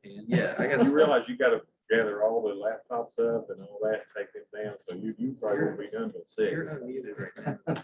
And yeah, I got You realize you gotta gather all the laptops up and all that, and take them down, so you probably won't be done till 6. You're unmuted right now.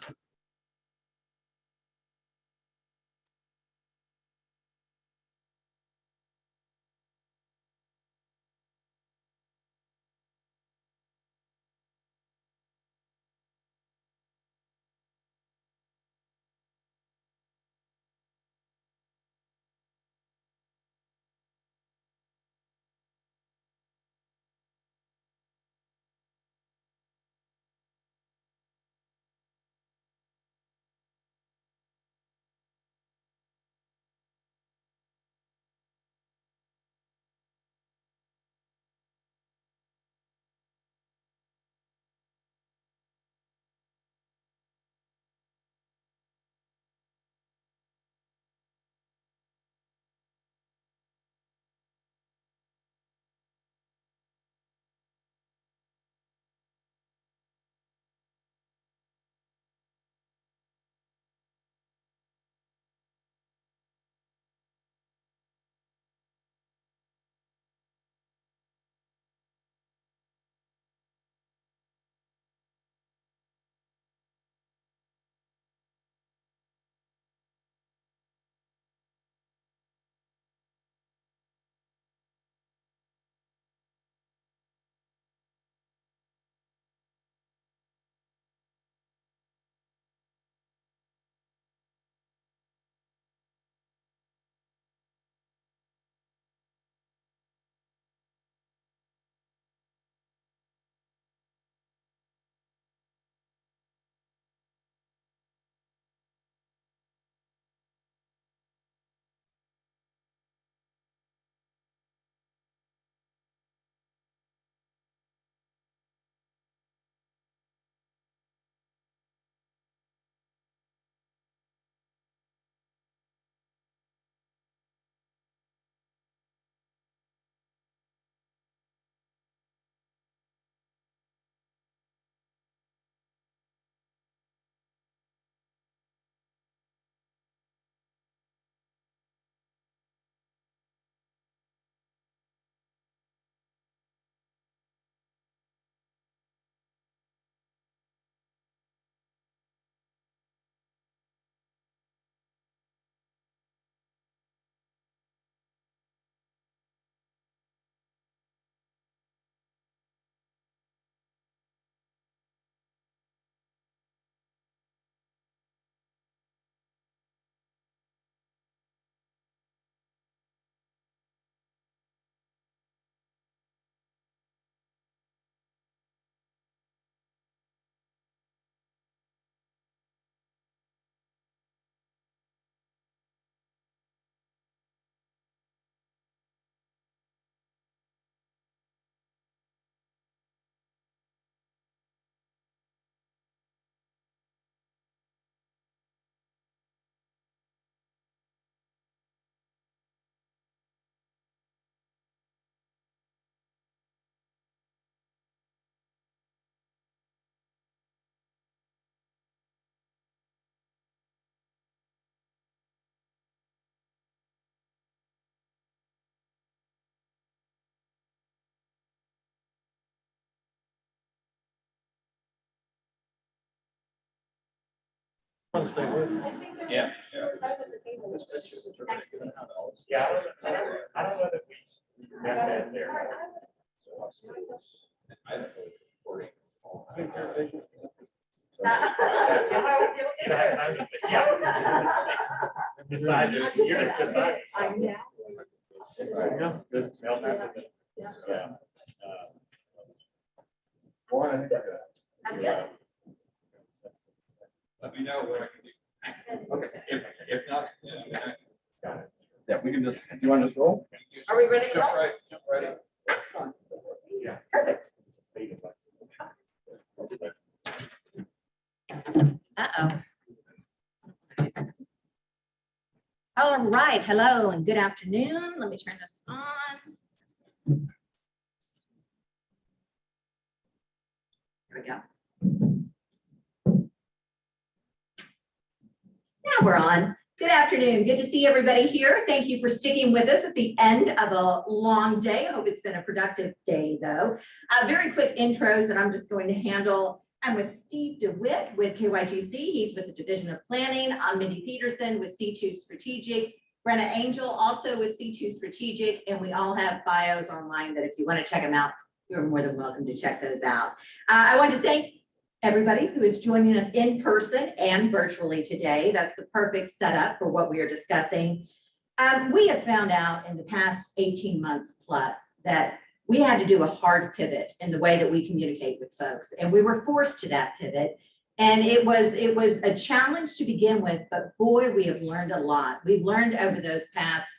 I'll stay with. Yeah. Yeah, I don't know that we got that there. Beside you, you're just beside me. I know. Yeah, this help after the- yeah. One, I think I got it. Let me know what I can do. Okay. If not, yeah. Got it. Yeah, we can just, do you want to just roll? Are we ready to Jump roll? right, jump right in. Excellent. Yeah. Perfect. Uh-oh. All right, hello and good afternoon. Let me turn this on. Here we go. Now we're on. Good afternoon. Good to see everybody here. Thank you for sticking with us at the end of a long day. I hope it's been a productive day, though. Very quick intros that I'm just going to handle. I'm with Steve DeWitt with KYTC. He's with the Division of Planning. I'm Mindy Peterson with C2 Strategic. Breanna Angel also with C2 Strategic. And we all have bios online that if you want to check them out, you're more than welcome to check those out. I want to thank everybody who is joining us in person and virtually today. That's the perfect setup for what we are discussing. We have found out in the past 18 months plus that we had to do a hard pivot in the way that we communicate with folks. And we were forced to that pivot. And it was a challenge to begin with, but boy, we have learned a lot. We've learned over those past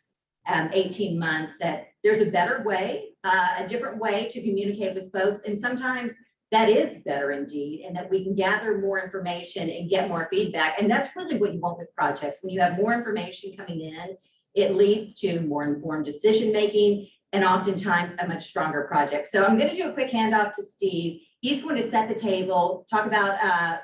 18 months that there's a better way, a different way to communicate with folks. And sometimes that is better indeed, and that we can gather more information and get more feedback. And that's really what you want with projects. When you have more information coming in, it leads to more informed decision-making and oftentimes a much stronger project. So I'm going to do a quick handoff to Steve. He's going to set the table, talk about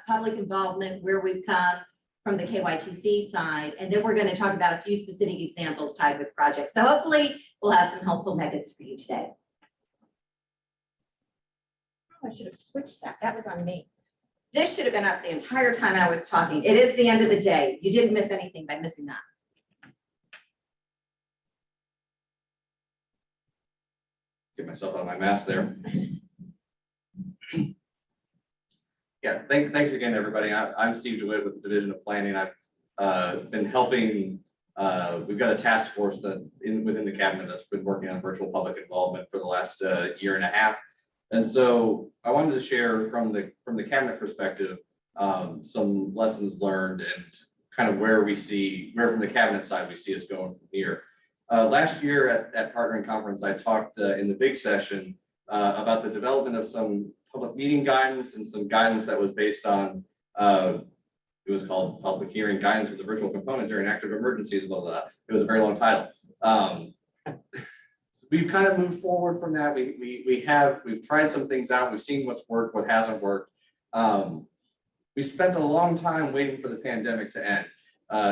public involvement, where we've come from the KYTC side, and then we're going to talk about a few specific examples tied with projects. So hopefully we'll have some helpful nuggets for you today. I should have switched that. That was on me. This should have been up the entire time I was talking. It is the end of the day. You didn't miss anything by missing that. Get myself out of my mask there. Yeah, thanks again, everybody. I'm Steve DeWitt with the Division of Planning. I've been helping. We've got a task force within the cabinet that's been working on virtual public involvement for the last year and a half. And so I wanted to share from the cabinet perspective some lessons learned and kind of where from the cabinet side we see us going from here. Last year at Partnering Conference, I talked in the big session about the development of some public meeting guidance and some guidance that was based on, it was called Public Hearing Guidance with the Virtual Component During Active Emergencies, blah, blah, blah. It was a very long title. We've kind of moved forward from that. We've tried some things out. We've seen what's worked, what hasn't worked. We spent a long time waiting for the pandemic to end.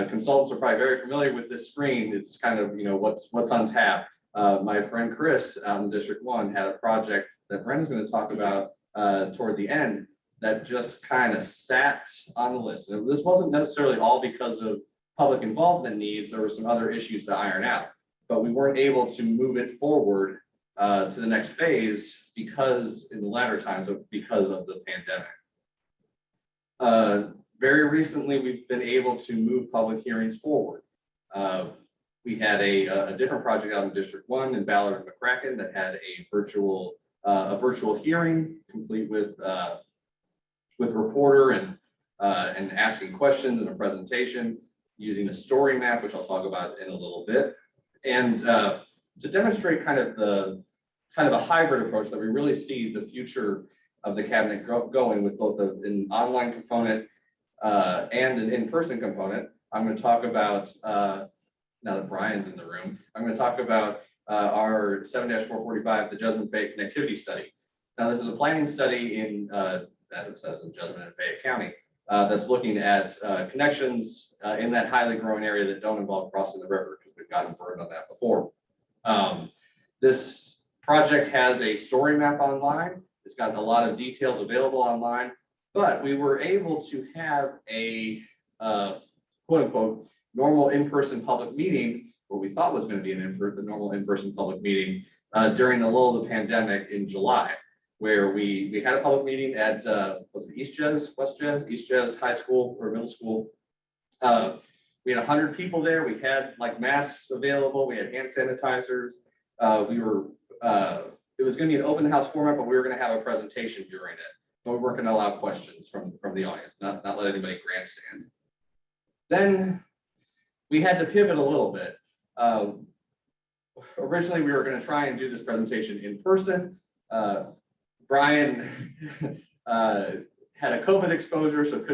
Consultants are probably very familiar with this screen. It's kind of, what's on tap. My friend Chris out in District 1 had a project that Breanna's going to talk about toward the end that just kind of sat on the list. And this wasn't necessarily all because of public involvement needs. There were some other issues to iron out, but we weren't able to move it forward to the next phase because in the latter times because of the pandemic. Very recently, we've been able to move public hearings forward. We had a different project out in District 1 in Ballard and McCracken that had a virtual hearing complete with reporter and asking questions and a presentation using a story map, which I'll talk about in a little bit. And to demonstrate kind of a hybrid approach that we really see the future of the cabinet going with both an online component and an in-person component, I'm going to talk about, now that Brian's in the room, I'm going to talk about our 7-445, the Jessamine Fayette Connectivity Study. Now, this is a planning study in, as it says, in Jessamine and Fayette County, that's looking at connections in that highly growing area that don't involve crossing the river, because we've gotten burned on that before. This project has a story map online. It's got a lot of details available online, but we were able to have a quote unquote, normal in-person public meeting, what we thought was going to be the normal in-person public meeting during the lull of the pandemic in July, where we had a public meeting at, was it East Jazz High School or Middle School. We had 100 people there. We had like masks available. We had hand sanitizers. It was going to be an open house format, but we were going to have a presentation during it. But we weren't going to allow questions from the audience, not let anybody grandstand. Then we had to pivot a little bit. Originally, we were going to try and do this presentation in person. Brian had a COVID exposure, so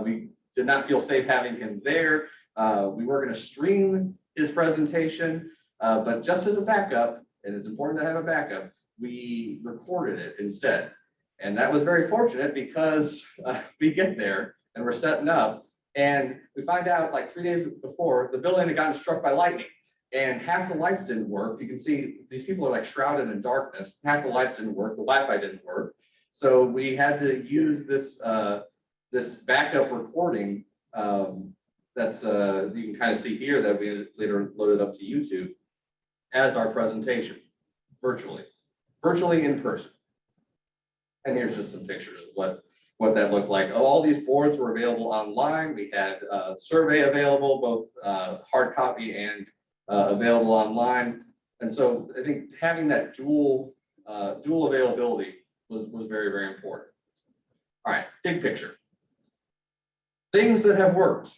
we did not feel safe having him there. We were going to stream his presentation, but just as a backup, and it's important to have a backup, we recorded it instead. And that was very fortunate because we get there and we're setting up and we find out like 3 days before the building had gotten struck by lightning and half the lights didn't work. You can see these people are like shrouded in darkness. Half the lights didn't work. The Wi-Fi didn't work. So we had to use this this backup recording that's you can kind of see here that we later loaded up to YouTube as our presentation virtually in person. And here's just some pictures of what that looked like. All these boards were available online. We had a survey available, both hard copy and available online. And so I think having that dual availability was very, very important. All right, big picture. Things that have worked.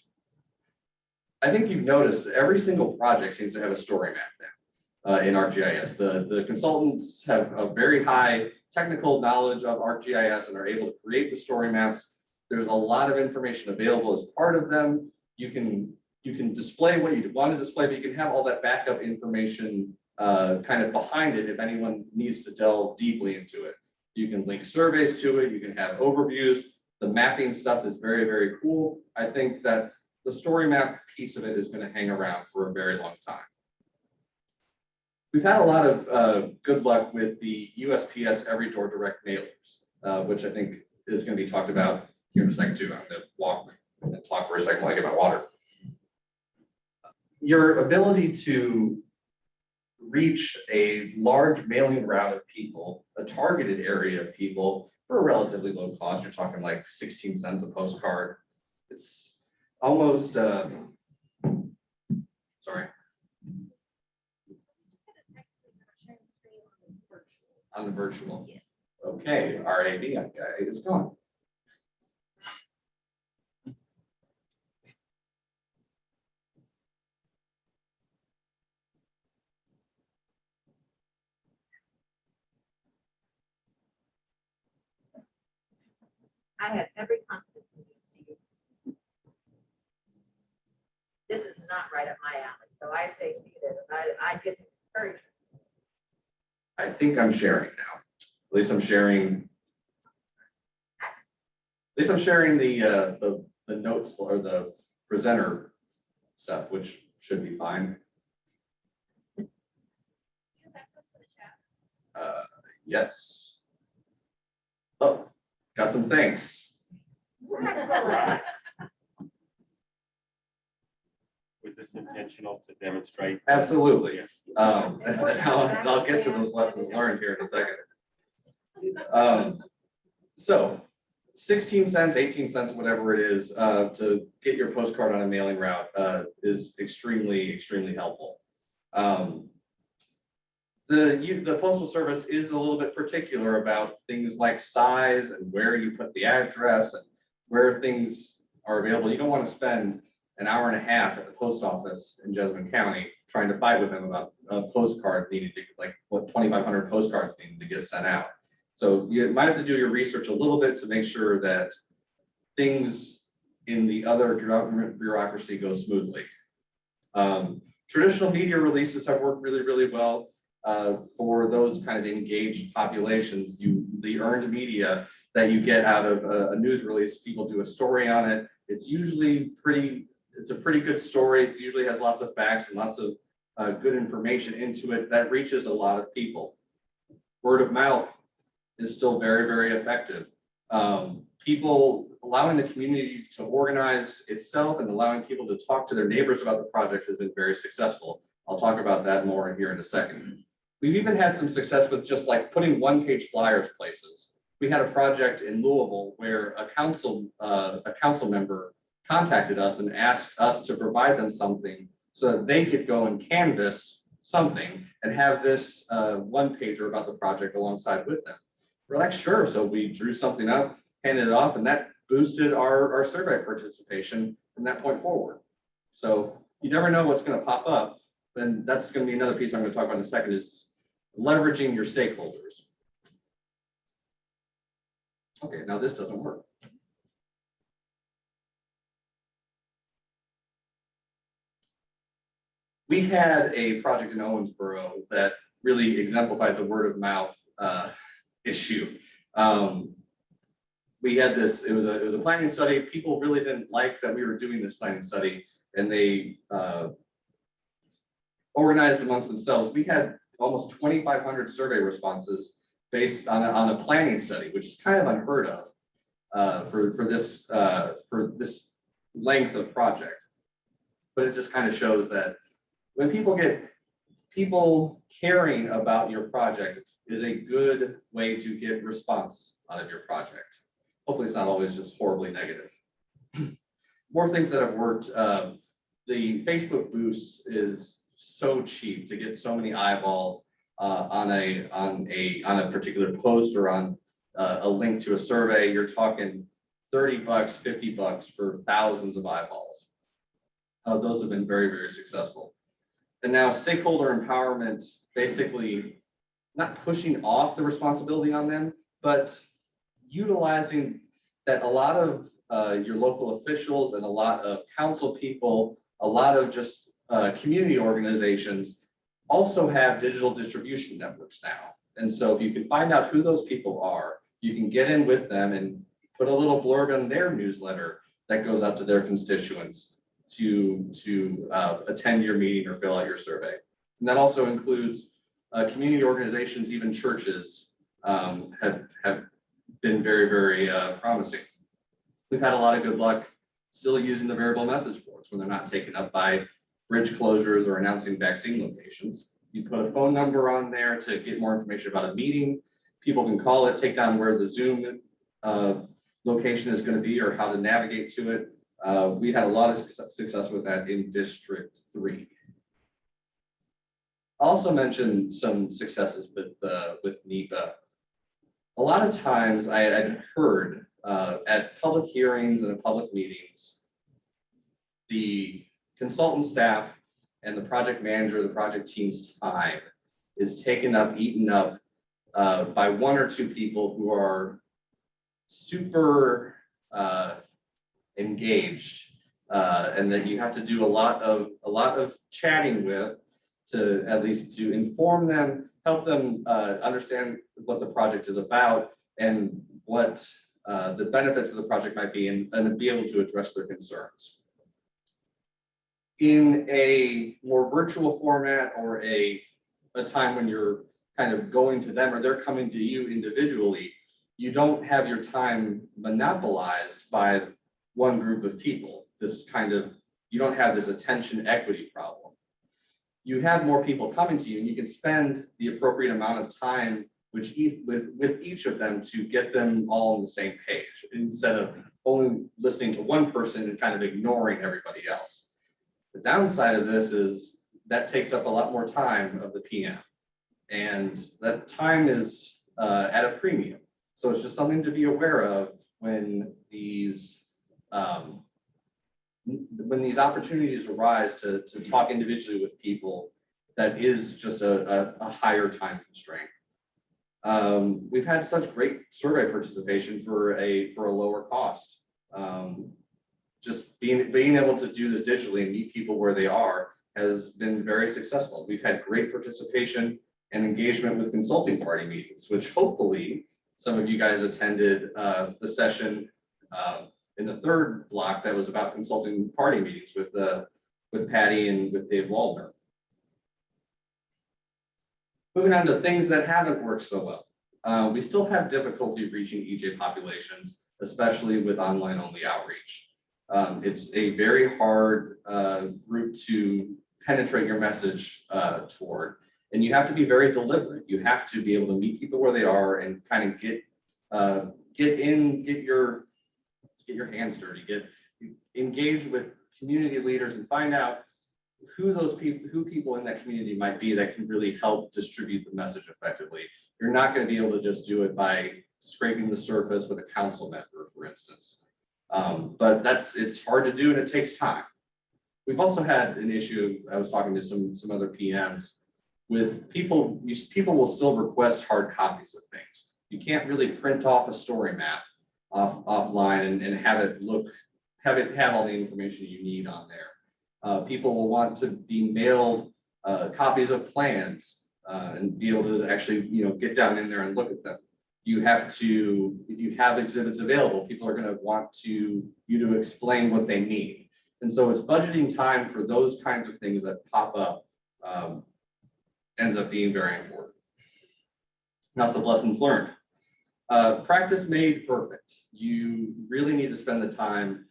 I think you've noticed every single project seems to have a story map now in ArcGIS. The consultants have a very high technical knowledge of ArcGIS and are able to create the story maps. There's a lot of information available as part of them. You can display what you want to display, but you can have all that backup information kind of behind it if anyone needs to delve deeply into it. You can link surveys to it. You can have overviews. The mapping stuff is very, very cool. I think that the story map piece of it is going to hang around for a very long time. We've had a lot of good luck with the USPS Every Door Direct mailers, which I think is going to be talked about here in a second too. I'm going to walk and talk for a second while I get my water. Your ability to reach a large mailing route of people, a targeted area of people for a relatively low cost, you're talking like 16 cents a postcard. It's almost, sorry. On the virtual. Yeah. Okay, RAB, it's gone. I have every confidence in you, Steve. This is not right up my alley, so I stay seated. I get encouraged. I think I'm sharing now. At least I'm sharing. The notes or the presenter stuff, which should be fine. You have access to the chat. Yes. Oh, got some thanks. Was this intentional to demonstrate? Absolutely. I'll get to those lessons learned here in a second. So 16 cents, 18 cents, whatever it is, to get your postcard on a mailing route is extremely, extremely helpful. The Postal Service is a little bit particular about things like size and where you put the address and where things are available. You don't want to spend an hour and a half at the post office in Jessamine County trying to fight with them about a postcard needing to, like, what 2,500 postcards needing to get sent out. So you might have to do your research a little bit to make sure that things in the other government bureaucracy go smoothly. Traditional media releases have worked really, really well for those kind of engaged populations. The earned media that you get out of a news release, people do a story on it. It's usually it's a pretty good story. It usually has lots of facts and lots of good information into it that reaches a lot of people. Word of mouth is still very, very effective. People allowing the community to organize itself and allowing people to talk to their neighbors about the project has been very successful. I'll talk about that more here in a second. We've even had some success with just like putting one-page flyers places. We had a project in Louisville where a council member contacted us and asked us to provide them something so that they could go and canvas something and have this one pager about the project alongside with them. We're like, sure. So we drew something up, handed it off, and that boosted our survey participation from that point forward. So you never know what's going to pop up. And that's going to be another piece I'm going to talk about in a second, is leveraging your stakeholders. Okay, now this doesn't work. We had a project in Owensboro that really exemplified the word of mouth issue. We had this, it was a planning study. People really didn't like that we were doing this planning study, and they organized amongst themselves. We had almost 2,500 survey responses based on a planning study, which is kind of unheard of for this length of project. But it just kind of shows that when people get people caring about your project is a good way to get response out of your project. Hopefully it's not always just horribly negative. More things that have worked. The Facebook boost is so cheap to get so many eyeballs on a particular post or on a link to a survey. You're talking $30, $50 for thousands of eyeballs. Those have been very, very successful. And now stakeholder empowerment, basically not pushing off the responsibility on them, but utilizing that a lot of your local officials and a lot of council people, a lot of just community organizations also have digital distribution networks now. And so if you can find out who those people are, you can get in with them and put a little blurb in their newsletter that goes out to their constituents to attend your meeting or fill out your survey. And that also includes community organizations, even churches have been very, very promising. We've had a lot of good luck still using the variable message boards when they're not taken up by bridge closures or announcing vaccine locations. You put a phone number on there to get more information about a meeting. People can call it, take down where the Zoom location is going to be or how to navigate to it. We had a lot of success with that in District 3. I also mentioned some successes with NEPA. A lot of times I had heard at public hearings and at public meetings, the consultant staff and the project manager, the project team's time is taken up, eaten up by one or two people who are super engaged, and that you have to do a lot of chatting with to at least to inform them, help them understand what the project is about and what the benefits of the project might be, and be able to address their concerns. In a more virtual format or a time when you're kind of going to them or they're coming to you individually, you don't have your time monopolized by one group of people. You don't have this attention equity problem. You have more people coming to you, and you can spend the appropriate amount of time with each of them to get them all on the same page, instead of only listening to one person and kind of ignoring everybody else. The downside of this is that takes up a lot more time of the PM, and that time is at a premium. So it's just something to be aware of when these opportunities arise to talk individually with people. That is just a higher time constraint. We've had such great survey participation for a lower cost. Just being able to do this digitally and meet people where they are has been very successful. We've had great participation and engagement with consulting party meetings, which hopefully some of you guys attended the session in the third block that was about consulting party meetings with Patty and with Dave Waldner. Moving on to things that haven't worked so well. We still have difficulty reaching EJ populations. especially with online only outreach. It's a very hard group to penetrate your message toward, and you have to be very deliberate. You have to be able to meet people where they are and kind of get your hands dirty, get engaged with community leaders and find out who people in that community might be that can really help distribute the message effectively. You're not going to be able to just do it by scraping the surface with a council member, for instance. But it's hard to do and it takes time. We've also had an issue, I was talking to some other PMs, with people will still request hard copies of things. You can't really print off a story map offline and have it have all the information you need on there. People will want to be mailed copies of plans and be able to actually, get down in there and look at them. You have to, if you have exhibits available, people are going to want you to explain what they need. And so it's budgeting time for those kinds of things that pop up ends up being very important. Now, some lessons learned. Practice made perfect. You really need to spend the time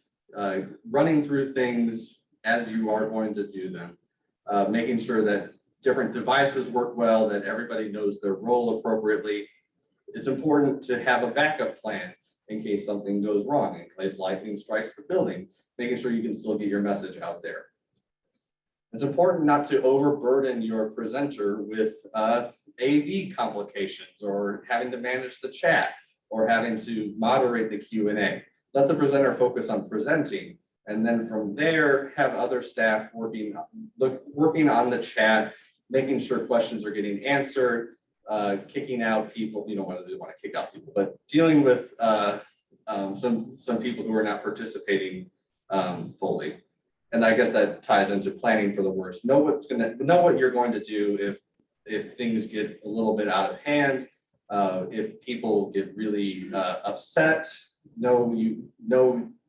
running through things as you are going to do them, making sure that different devices work well, that everybody knows their role appropriately. It's important to have a backup plan in case something goes wrong, in case lightning strikes the building, making sure you can still get your message out there. It's important not to overburden your presenter with AV complications or having to manage the chat or having to moderate the Q&A. Let the presenter focus on presenting, and then from there have other staff working on the chat, making sure questions are getting answered, kicking out people. You don't want to kick out people, but dealing with some people who are not participating fully. And I guess that ties into planning for the worst. Know what you're going to do if things get a little bit out of hand, if people get really upset. Know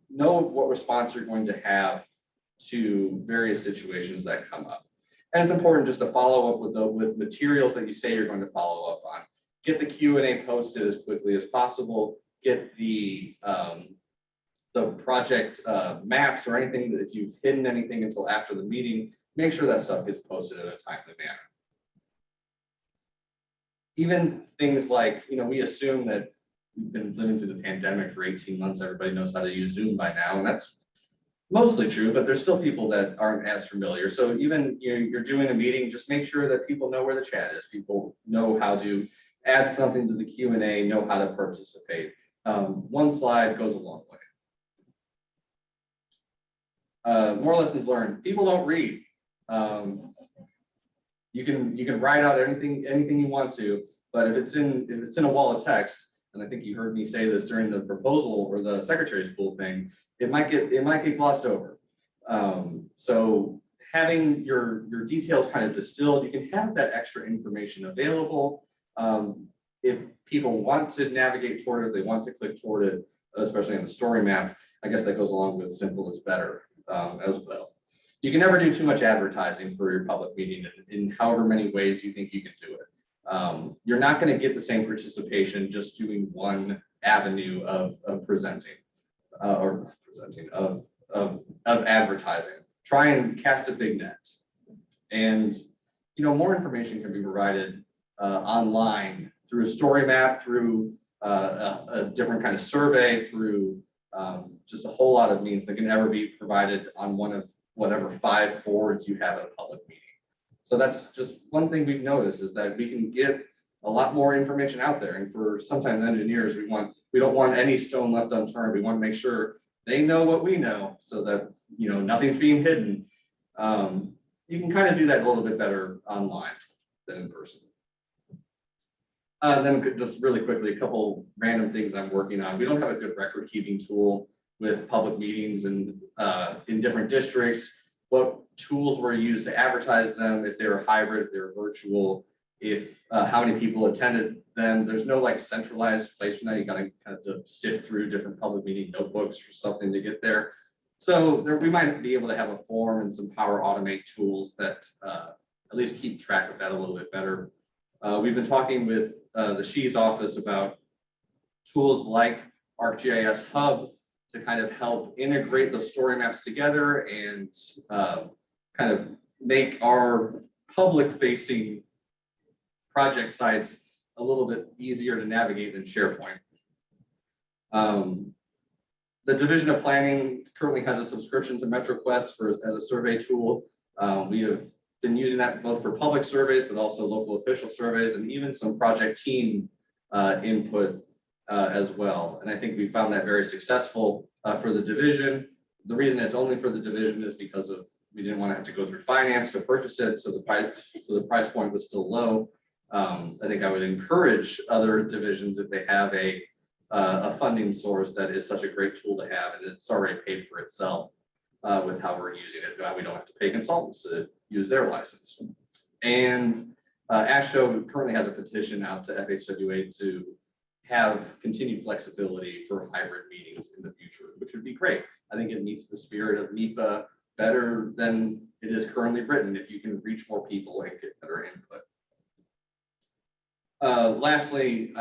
what response you're going to have to various situations that come up. And it's important just to follow up with materials that you say you're going to follow up on. Get the Q&A posted as quickly as possible. Get the project maps or anything that if you've hidden anything until after the meeting, make sure that stuff gets posted in a timely manner. Even things like, we assume that we've been living through the pandemic for 18 months. Everybody knows how to use Zoom by now, and that's mostly true, but there's still people that aren't as familiar. So even you're doing a meeting, just make sure that people know where the chat is. People know how to add something to the Q&A, know how to participate. One slide goes a long way. More lessons learned. People don't read. You can write out anything you want to, but if it's in a wall of text, and I think you heard me say this during the proposal or the secretary's pool thing, it might get glossed over. So having your details kind of distilled, you can have that extra information available. If people want to navigate toward it, they want to click toward it, especially on the story map, I guess that goes along with simple is better as well. You can never do too much advertising for your public meeting in however many ways you think you can do it. You're not going to get the same participation just doing one avenue of presenting of advertising. Try and cast a big net, and more information can be provided online through a story map, through a different kind of survey, through just a whole lot of means that can never be provided on one of whatever 5 boards you have at a public meeting. So that's just one thing we've noticed, is that we can get a lot more information out there. And for sometimes engineers, we don't want any stone left unturned. We want to make sure they know what we know, so that nothing's being hidden. You can kind of do that a little bit better online than in person. Then just really quickly, a couple random things I'm working on. We don't have a good record keeping tool with public meetings and in different districts. What tools were used to advertise them, if they were hybrid, if they were virtual, if how many people attended them. There's no centralized place for that. You got to kind of sift through different public meeting notebooks or something to get there. So we might be able to have a form and some Power Automate tools that at least keep track of that a little bit better. We've been talking with the SHE's office about tools like ArcGIS hub to kind of help integrate those story maps together and kind of make our public facing project sites a little bit easier to navigate than SharePoint. The Division of Planning currently has a subscription to MetroQuest as a survey tool. We have been using that both for public surveys, but also local official surveys and even some project team input as well. And I think we found that very successful for the division. The reason it's only for the division is because of we didn't want to have to go through finance to purchase it, so the price point was still low. I think I would encourage other divisions if they have a funding source that is such a great tool to have, and it's already paid for itself with how we're using it. We don't have to pay consultants to use their license. And ASHO currently has a petition out to FHWA to have continued flexibility for hybrid meetings in the future, which would be great. I think it meets the spirit of MIPA better than it is currently written if you can reach more people and get better input. Lastly,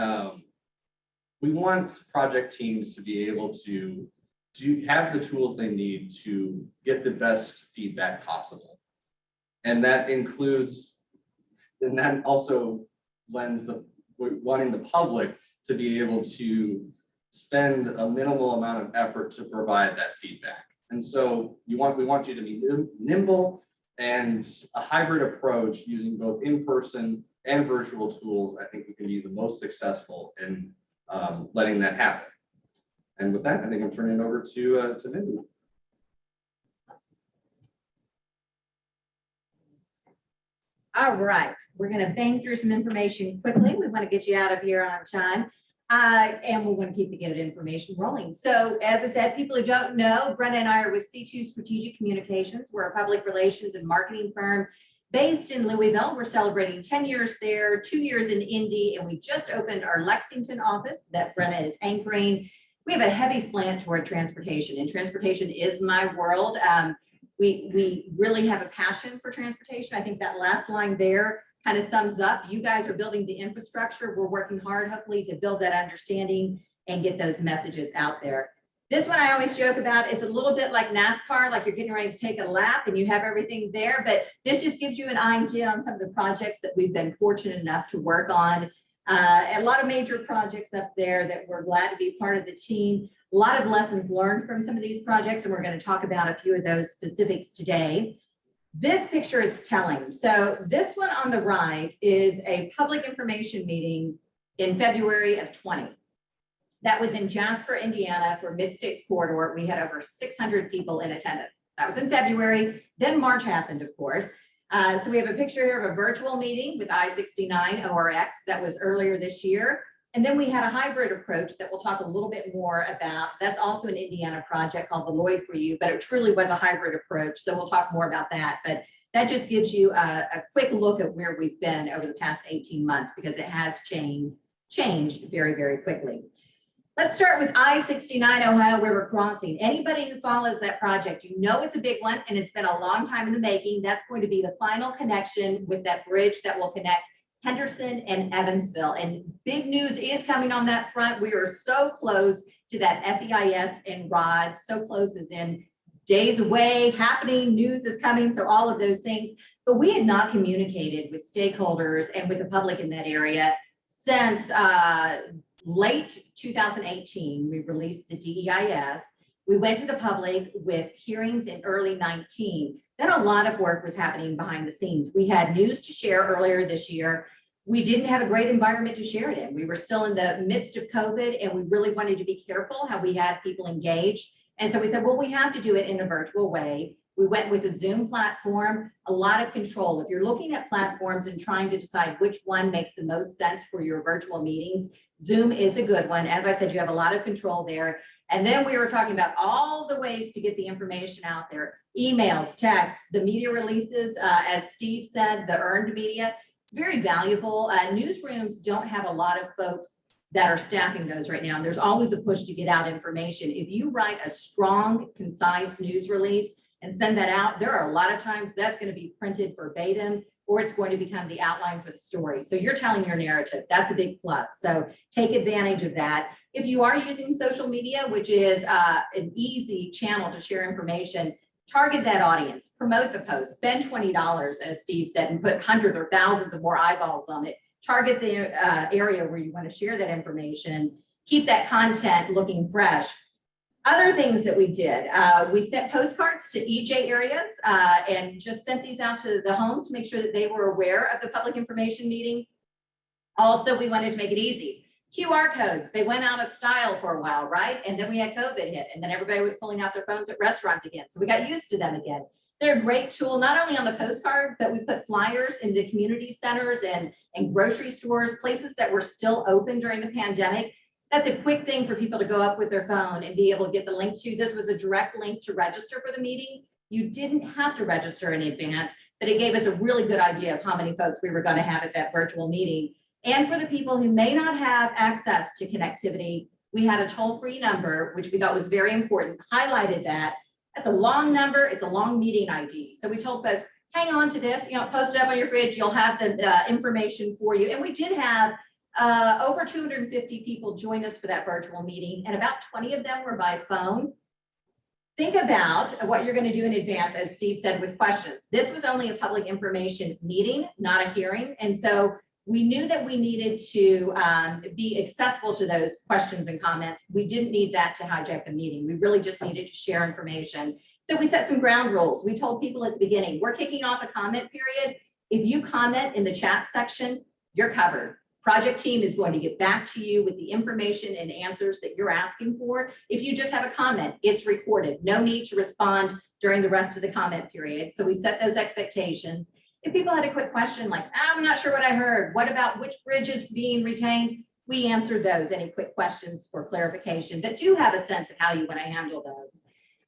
we want project teams to be able to have the tools they need to get the best feedback possible. And that includes, and that also lends wanting the public to be able to spend a minimal amount of effort to provide that feedback. And so we want you to be nimble, and a hybrid approach using both in-person and virtual tools, I think we can be the most successful in letting that happen. And with that, I think I'm turning it over to Mindy. All right, we're going to bang through some information quickly. We want to get you out of here on time. And we want to keep the good information rolling. So as I said, people who don't know, Breanna and I are with C2 Strategic Communications. We're a public relations and marketing firm based in Louisville. We're celebrating 10 years there, 2 years in Indy, and we just opened our Lexington office that Breanna is anchoring. We have a heavy slant toward transportation, and transportation is my world. We really have a passion for transportation. I think that last line there kind of sums up. You guys are building the infrastructure. We're working hard, hopefully, to build that understanding and get those messages out there. This one I always joke about, it's a little bit like NASCAR, like you're getting ready to take a lap and you have everything there, but this just gives you an idea on some of the projects that we've been fortunate enough to work on. A lot of major projects up there that we're glad to be part of the team. A lot of lessons learned from some of these projects, and we're going to talk about a few of those specifics today. This picture is telling. So this one on the right is a public information meeting in February of 20. That was in Jasper, Indiana for Mid-States Corridor. We had over 600 people in attendance. That was in February. Then March happened, of course. So we have a picture here of a virtual meeting with I-69 ORX that was earlier this year. And then we had a hybrid approach that we'll talk a little bit more about. That's also an Indiana project called the Lloyd for You, but it truly was a hybrid approach. So we'll talk more about that. But that just gives you a quick look at where we've been over the past 18 months, because it has changed very, very quickly. Let's start with I-69 Ohio River Crossing. Anybody who follows that project, you know it's a big one, and it's been a long time in the making. That's going to be the final connection with that bridge that will connect Henderson and Evansville. And big news is coming on that front. We are so close to that FEIS and ROD. So close as in days away, happening, news is coming, so all of those things. But we had not communicated with stakeholders and with the public in that area since late 2018. We released the DEIS. We went to the public with hearings in early 19. Then a lot of work was happening behind the scenes. We had news to share earlier this year. We didn't have a great environment to share it in. We were still in the midst of COVID, and we really wanted to be careful how we had people engaged. And so we said, well, we have to do it in a virtual way. We went with a Zoom platform, a lot of control. If you're looking at platforms and trying to decide which one makes the most sense for your virtual meetings, Zoom is a good one. As I said, you have a lot of control there. And then we were talking about all the ways to get the information out there: emails, texts, the media releases, as Steve said, the earned media. It's very valuable. Newsrooms don't have a lot of folks that are staffing those right now. And there's always a push to get out information. If you write a strong, concise news release and send that out, there are a lot of times that's going to be printed verbatim, or it's going to become the outline for the story. So you're telling your narrative. That's a big plus. So take advantage of that. If you are using social media, which is an easy channel to share information, target that audience, promote the post, spend $20, as Steve said, and put hundreds or thousands of more eyeballs on it. Target the area where you want to share that information. Keep that content looking fresh. Other things that we did, we sent postcards to EJ areas and just sent these out to the homes to make sure that they were aware of the public information meetings. Also, we wanted to make it easy. QR codes, they went out of style for a while, right? And then we had COVID hit, and then everybody was pulling out their phones at restaurants again. So we got used to them again. They're a great tool, not only on the postcard, but we put flyers in the community centers and grocery stores, places that were still open during the pandemic. That's a quick thing for people to go up with their phone and be able to get the link to. This was a direct link to register for the meeting. You didn't have to register in advance, but it gave us a really good idea of how many folks we were going to have at that virtual meeting. And for the people who may not have access to connectivity, we had a toll-free number, which we thought was very important, highlighted that. That's a long number, it's a long meeting ID. So we told folks, hang on to this, post it up on your fridge, you'll have the information for you. And we did have over 250 people join us for that virtual meeting, and about 20 of them were by phone. Think about what you're going to do in advance, as Steve said, with questions. This was only a public information meeting, not a hearing. And so we knew that we needed to be accessible to those questions and comments. We didn't need that to hijack the meeting. We really just needed to share information. So we set some ground rules. We told people at the beginning, we're kicking off a comment period. If you comment in the chat section, you're covered. Project team is going to get back to you with the information and answers that you're asking for. If you just have a comment, it's recorded. No need to respond during the rest of the comment period. So we set those expectations. If people had a quick question like, I'm not sure what I heard, what about which bridge is being retained? We answered those, any quick questions for clarification, but do have a sense of how you want to handle those.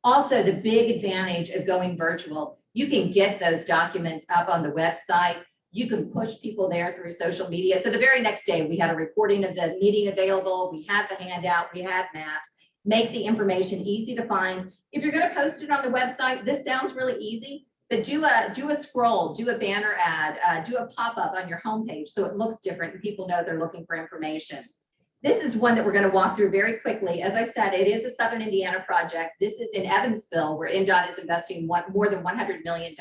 Also, the big advantage of going virtual, you can get those documents up on the website. You can push people there through social media. So the very next day, we had a recording of the meeting available. We had the handout, we had maps, make the information easy to find. If you're going to post it on the website, this sounds really easy, but do a scroll, do a banner ad, do a pop-up on your homepage so it looks different and people know they're looking for information. This is one that we're going to walk through very quickly. As I said, it is a Southern Indiana project. This is in Evansville, where NDOT is investing more than $100 million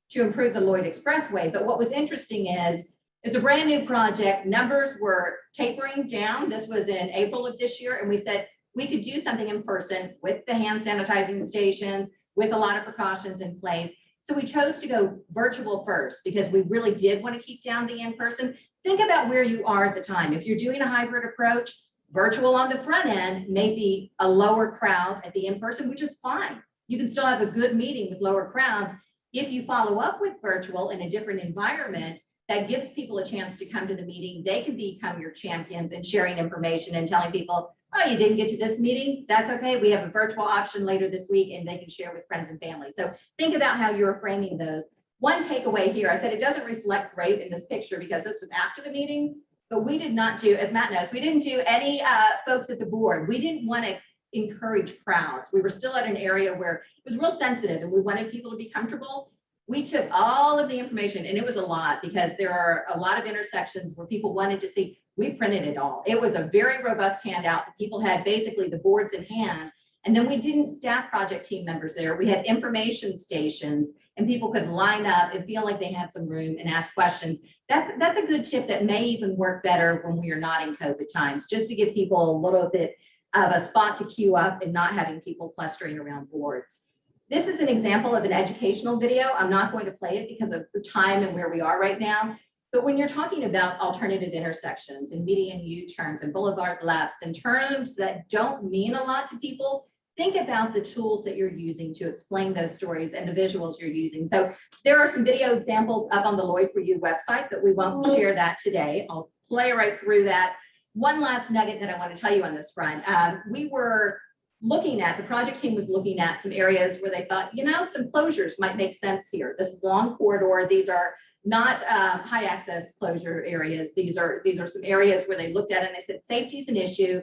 to improve the Lloyd Expressway. But what was interesting is it's a brand new project. Numbers were tapering down. This was in April of this year. And we said we could do something in person with the hand sanitizing stations, with a lot of precautions in place. So we chose to go virtual first because we really did want to keep down the in-person. Think about where you are at the time. If you're doing a hybrid approach, virtual on the front end may be a lower crowd at the in-person, which is fine. You can still have a good meeting with lower crowds. If you follow up with virtual in a different environment, that gives people a chance to come to the meeting. They can become your champions in sharing information and telling people, oh, you didn't get to this meeting? That's okay. We have a virtual option later this week and they can share with friends and family. So think about how you're framing those. One takeaway here, I said it doesn't reflect great in this picture because this was after the meeting, but we did not do, as Matt knows, we didn't do any folks at the board. We didn't want to encourage crowds. We were still at an area where it was real sensitive and we wanted people to be comfortable. We took all of the information, and it was a lot because there are a lot of intersections where people wanted to see. We printed it all. It was a very robust handout. People had basically the boards in hand, and then we didn't staff project team members there. We had information stations, and people could line up and feel like they had some room and ask questions. That's a good tip that may even work better when we are not in COVID times, just to give people a little bit of a spot to queue up and not having people clustering around boards. This is an example of an educational video. I'm not going to play it because of the time and where we are right now. But when you're talking about alternative intersections and median U-turns and boulevard lefts and terms that don't mean a lot to people, think about the tools that you're using to explain those stories and the visuals you're using. So there are some video examples up on the Lloyd for You website, but we won't share that today. I'll play right through that. One last nugget that I want to tell you on this front. We were looking at, the project team was looking at some areas where they thought, some closures might make sense here. This is long corridor. These are not high access closure areas. These are some areas where they looked at it and they said, safety is an issue.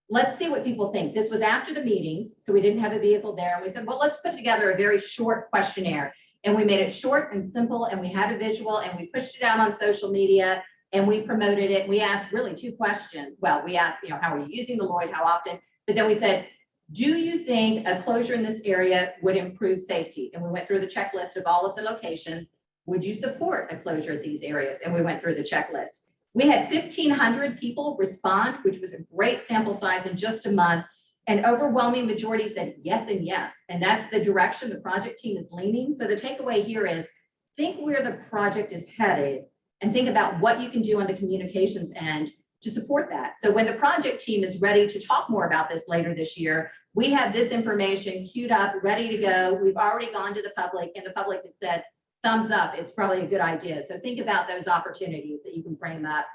Let's see what people think. This was after the meetings, so we didn't have a vehicle there. And we said, well, let's put together a very short questionnaire. And we made it short and simple, and we had a visual, and we pushed it out on social media. and we promoted it. We asked really two questions. Well, we asked, how are you using the Lloyd, how often? But then we said, do you think a closure in this area would improve safety? And we went through the checklist of all of the locations. Would you support a closure at these areas? And we went through the checklist. We had 1,500 people respond, which was a great sample size in just a month. An overwhelming majority said yes and yes. And that's the direction the project team is leaning. So the takeaway here is think where the project is headed and think about what you can do on the communications end to support that. So when the project team is ready to talk more about this later this year, we have this information queued up, ready to go. We've already gone to the public and the public has said, thumbs up, it's probably a good idea. So think about those opportunities that you can frame up.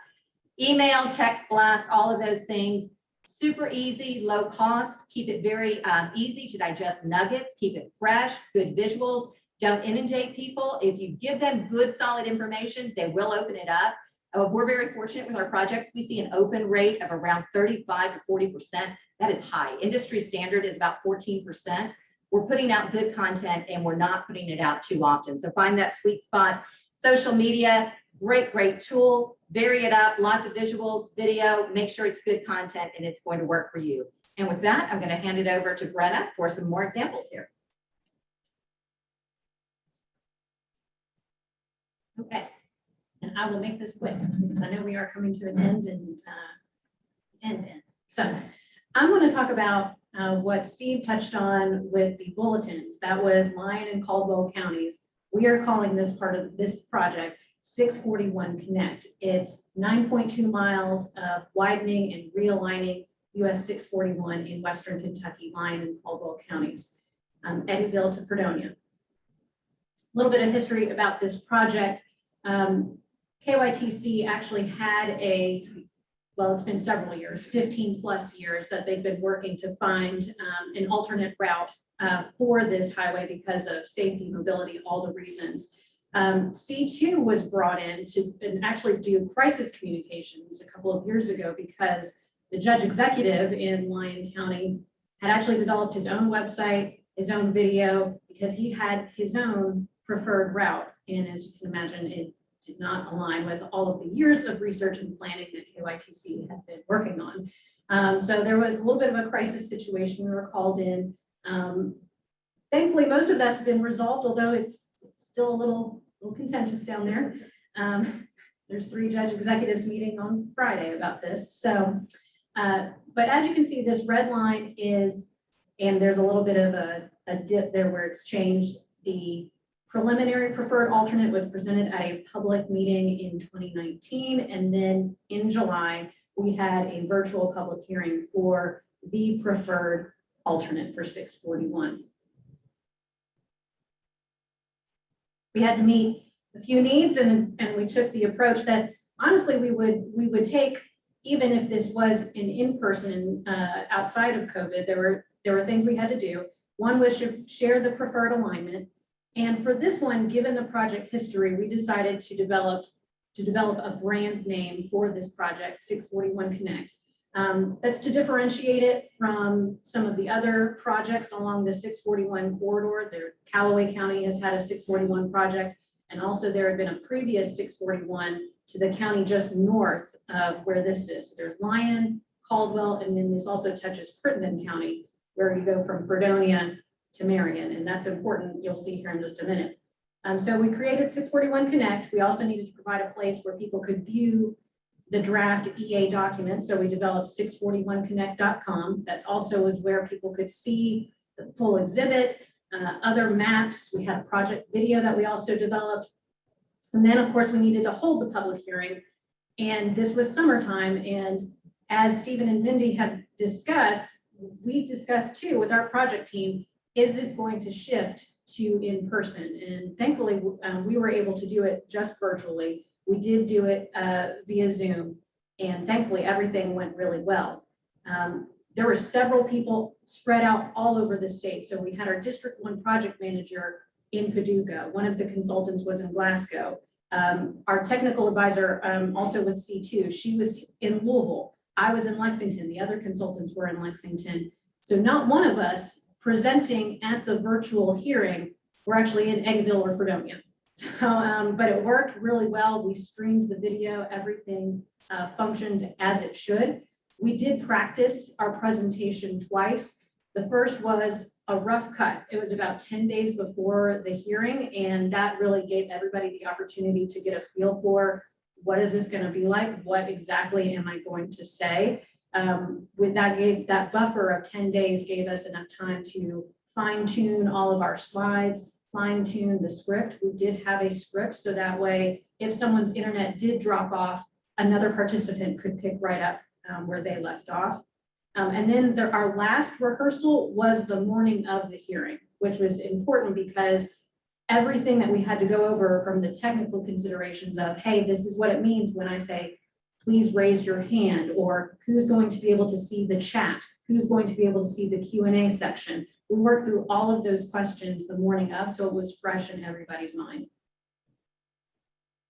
Email, text blast, all of those things, super easy, low cost, keep it very easy to digest nuggets, keep it fresh, good visuals, don't inundate people. If you give them good, solid information, they will open it up. We're very fortunate with our projects. We see an open rate of around 35 to 40%. That is high. Industry standard is about 14%. We're putting out good content and we're not putting it out too often. So find that sweet spot. Social media, great tool. Vary it up, lots of visuals, video, make sure it's good content and it's going to work for you. And with that, I'm going to hand it over to Breanna for some more examples here. Okay, and I will make this quick because I know we are coming to an end and So I'm going to talk about what Steve touched on with the bulletins. That was Lyon and Caldwell counties. We are calling this part of this project 641 Connect. It's 9.2 miles of widening and realigning US 641 in Western Kentucky, Lyon and Caldwell counties, Eddyville to Fredonia. A little bit of history about this project. KYTC actually had it's been several years, 15 plus years that they've been working to find an alternate route for this highway because of safety, mobility, all the reasons. C2 was brought in to actually do crisis communications a couple of years ago because the judge executive in Lyon County had actually developed his own website, his own video, because he had his own preferred route. And as you can imagine, it did not align with all of the years of research and planning that KYTC had been working on. So there was a little bit of a crisis situation. We were called in. Thankfully, most of that's been resolved, although it's still a little contentious down there. There's 3 judge executives meeting on Friday about this. So, but as you can see, this red line is, and there's a little bit of a dip there where it's changed. The preliminary preferred alternate was presented at a public meeting in 2019. And then in July, we had a virtual public hearing for the preferred alternate for 641. We had to meet a few needs and we took the approach that honestly we would take, even if this was an in-person outside of COVID, there were things we had to do. One was to share the preferred alignment. And for this one, given the project history, we decided to develop a brand name for this project, 641 Connect. That's to differentiate it from some of the other projects along the 641 corridor. Callaway County has had a 641 project, and also there had been a previous 641 to the county just north of where this is. So there's Lyon, Caldwell, and then this also touches Crittenden County, where you go from Fredonia to Marion, and that's important. You'll see here in just a minute. So we created 641 Connect. We also needed to provide a place where people could view the draft EA document. So we developed 641connect.com. That also is where people could see the full exhibit, other maps. We had a project video that we also developed. And then of course we needed to hold the public hearing. And this was summertime. And as Stephen and Mindy have discussed, we discussed too with our project team, is this going to shift to in person? And thankfully we were able to do it just virtually. We did do it via Zoom, and thankfully everything went really well. There were several people spread out all over the state. So we had our District 1 project manager in Paducah. One of the consultants was in Glasgow. Our technical advisor also with C2, she was in Louisville. I was in Lexington. The other consultants were in Lexington. So not one of us presenting at the virtual hearing were actually in Eddyville or Fredonia. So, but it worked really well. We streamed the video, everything functioned as it should. We did practice our presentation twice. The first was a rough cut. It was about 10 days before the hearing, and that really gave everybody the opportunity to get a feel for what is this going to be like? What exactly am I going to say? With that buffer of 10 days gave us enough time to fine tune all of our slides, fine tune the script. We did have a script, so that way, if someone's internet did drop off, another participant could pick right up where they left off. And then our last rehearsal was the morning of the hearing, which was important because everything that we had to go over from the technical considerations of, hey, this is what it means when I say, please raise your hand, or who's going to be able to see the chat, who's going to be able to see the Q&A section. We worked through all of those questions the morning of, so it was fresh in everybody's mind.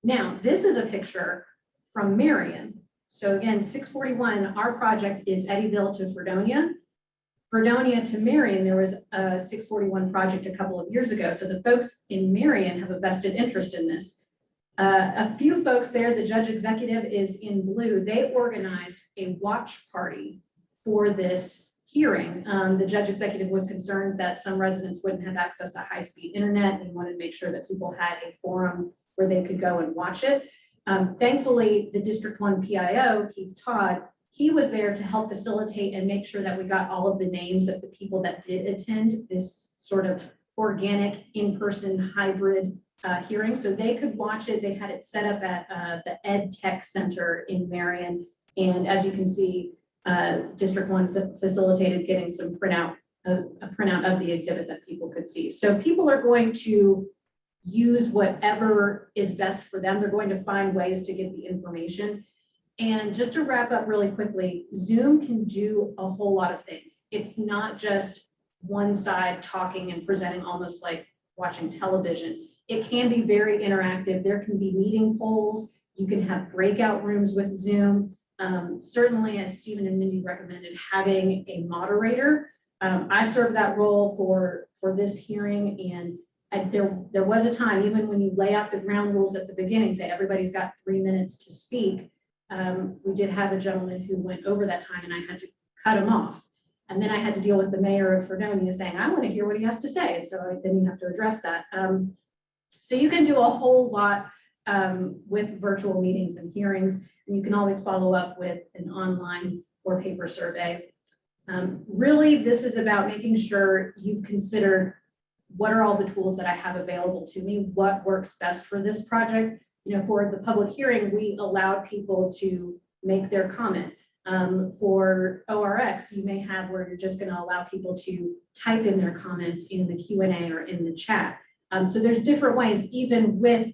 Now, this is a picture from Marion. So again, 641, our project is Eddyville to Fredonia. Fredonia to Marion, there was a 641 project a couple of years ago. So the folks in Marion have a vested interest in this. A few folks there, the judge executive is in blue. They organized a watch party for this hearing. The judge executive was concerned that some residents wouldn't have access to high-speed internet and wanted to make sure that people had a forum where they could go and watch it. Thankfully, the District 1 PIO, Keith Todd, he was there to help facilitate and make sure that we got all of the names of the people that did attend this sort of organic in-person hybrid hearing, so they could watch it. They had it set up at the Ed Tech Center in Marion, and as you can see, District 1 facilitated getting some a printout of the exhibit that people could see. So people are going to use whatever is best for them. They're going to find ways to get the information. And just to wrap up really quickly, Zoom can do a whole lot of things. It's not just one side talking and presenting almost like watching television. It can be very interactive. There can be meeting polls. You can have breakout rooms with Zoom. Certainly, as Stephen and Mindy recommended, having a moderator. I served that role for this hearing, and there was a time, even when you lay out the ground rules at the beginning, say everybody's got 3 minutes to speak, we did have a gentleman who went over that time and I had to cut him off. And then I had to deal with the mayor of Fredonia saying, I want to hear what he has to say. And so then you have to address that. So you can do a whole lot with virtual meetings and hearings, and you can always follow up with an online or paper survey. Really, this is about making sure you've considered what are all the tools that I have available to me, what works best for this project. You know, for the public hearing, we allowed people to make their comment. For ORX, you may have where you're just going to allow people to type in their comments in the Q&A or in the chat. So there's different ways, even with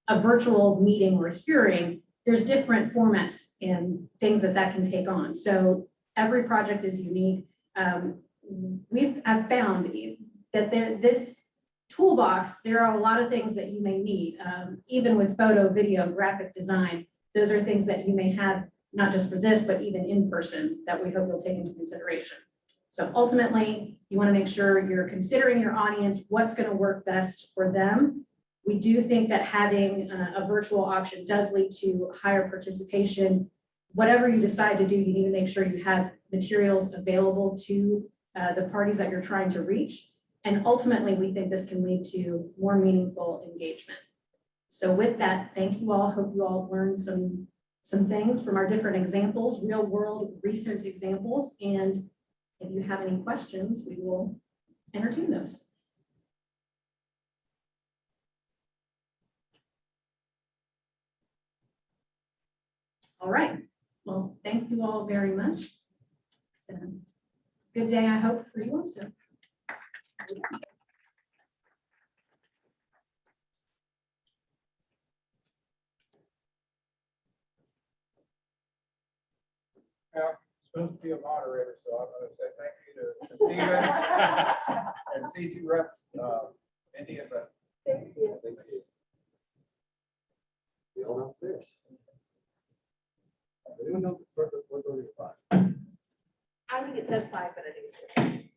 a virtual meeting or hearing, there's different formats and things that can take on. So every project is unique. I've found that this toolbox, there are a lot of things that you may need, even with photo, video, graphic design. Those are things that you may have, not just for this, but even in person, that we hope you'll take into consideration. So ultimately, you want to make sure you're considering your audience, what's going to work best for them. We do think that having a virtual option does lead to higher participation. Whatever you decide to do, you need to make sure you have materials available to the parties that you're trying to reach. And ultimately, we think this can lead to more meaningful engagement. So with that, thank you all. Hope you all learned some things from our different examples, real world, recent examples. And if you have any questions, we will entertain those. All right. Well, thank you all very much. It's been a good day, I hope, for you also. Supposed to be a moderator, so I'm going to say thank you to Stephen and C2 reps, Mindy and Brett. Thank you. Thank you. We all downstairs. Anyone know what 5? I think it says 5, but I think it's 6.